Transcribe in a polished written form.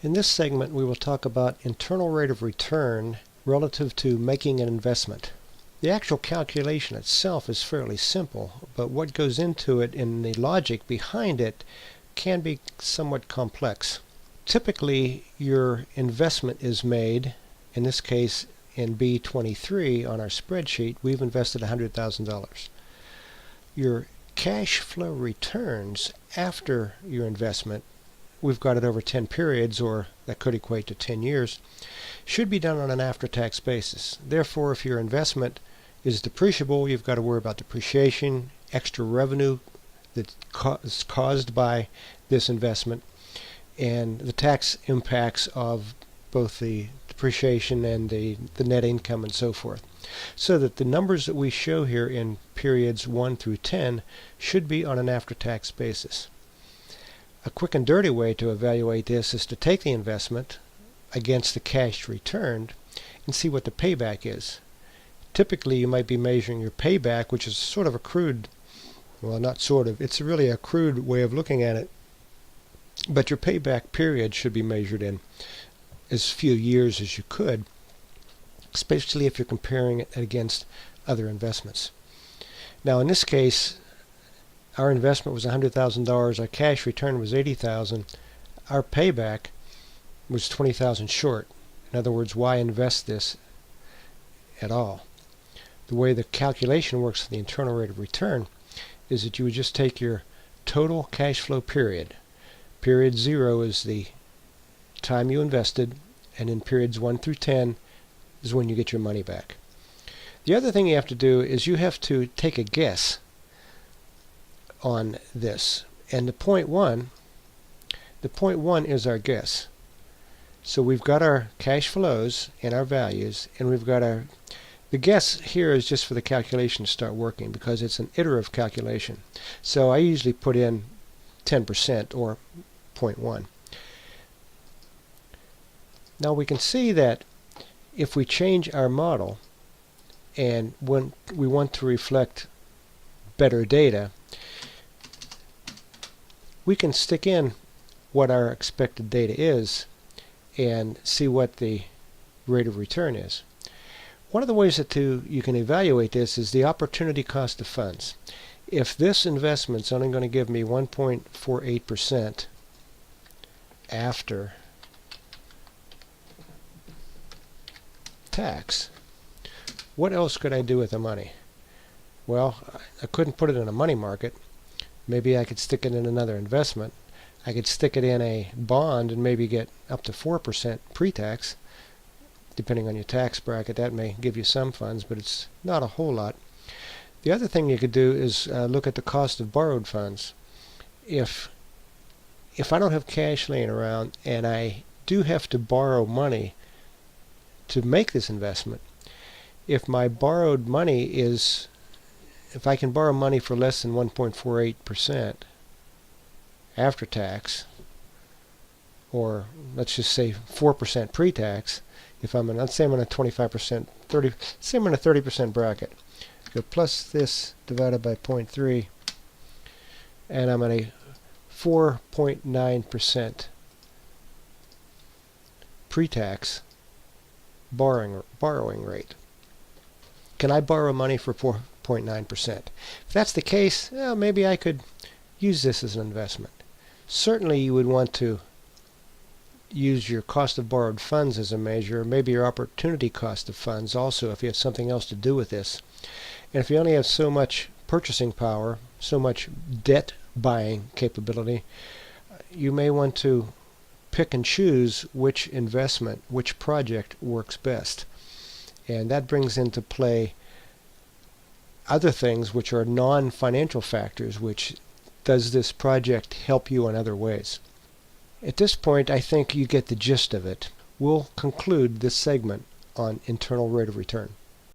In this segment we will talk about internal rate of return relative to making an investment. The actual calculation itself is fairly simple, but what goes into it and the logic behind it can be somewhat complex. Typically your investment is made, in this case in B23 on our spreadsheet we've invested $100,000. Your cash flow returns after your investment, we've got it over 10 periods, or that could equate to 10 years, should be done on an after-tax basis. Therefore, if your investment is depreciable, you've got to worry about depreciation, extra revenue that's caused by this investment, and the tax impacts of both the depreciation and the net income and so forth. So that the numbers that we show here in periods 1 through 10 should be on an after-tax basis. A quick and dirty way to evaluate this is to take the investment against the cash returned and see what the payback is. Typically you might be measuring your payback, which is sort of a crude, well, not sort of, it's really a crude way of looking at it, but your payback period should be measured in as few years as you could, especially if you're comparing it against other investments. Now in this case, our investment was $100,000, our cash return was $80,000, our payback was $20,000 short. In other words, why invest this at all? The way the calculation works for the internal rate of return is that you would just take your total cash flow period. Period 0 is the time you invested, and in periods 1 through 10 is when you get your money back. The other thing you have to do is you have to take a guess on this, and the point one is our guess. So we've got our cash flows and our values, and we've got the guess here is just for the calculation to start working because it's an iterative calculation. So I usually put in 10% or 0.1. Now we can see that if we change our model and when we want to reflect better data, we can stick in what our expected data is and see what the rate of return is. One of the ways that you can evaluate this is the opportunity cost of funds. If this investment's only going to give me 1.48% after tax, what else could I do with the money? Well, I couldn't put it in a money market. Maybe I could stick it in another investment. I could stick it in a bond and maybe get up to 4% pre-tax. Depending on your tax bracket, that may give you some funds, but it's not a whole lot. The other thing you could do is look at the cost of borrowed funds. If I don't have cash laying around and I do have to borrow money to make this investment, if my borrowed money is, if I can borrow money for less than 1.48% after tax, or let's just say 4% pre-tax, if I'm in, let's say I'm in a 25%, say I'm in a 30% bracket, go plus this divided by 0.3, and I'm at a 4.9% pre-tax borrowing rate. Can I borrow money for 4.9%? If that's the case, well, maybe I could use this as an investment. Certainly you would want to use your cost of borrowed funds as a measure, maybe your opportunity cost of funds also if you have something else to do with this. And if you only have so much purchasing power, so much debt buying capability, you may want to pick and choose which investment, which project works best. And that brings into play other things which are non-financial factors, which does this project help you in other ways. At this point, I think you get the gist of it. We'll conclude this segment on internal rate of return.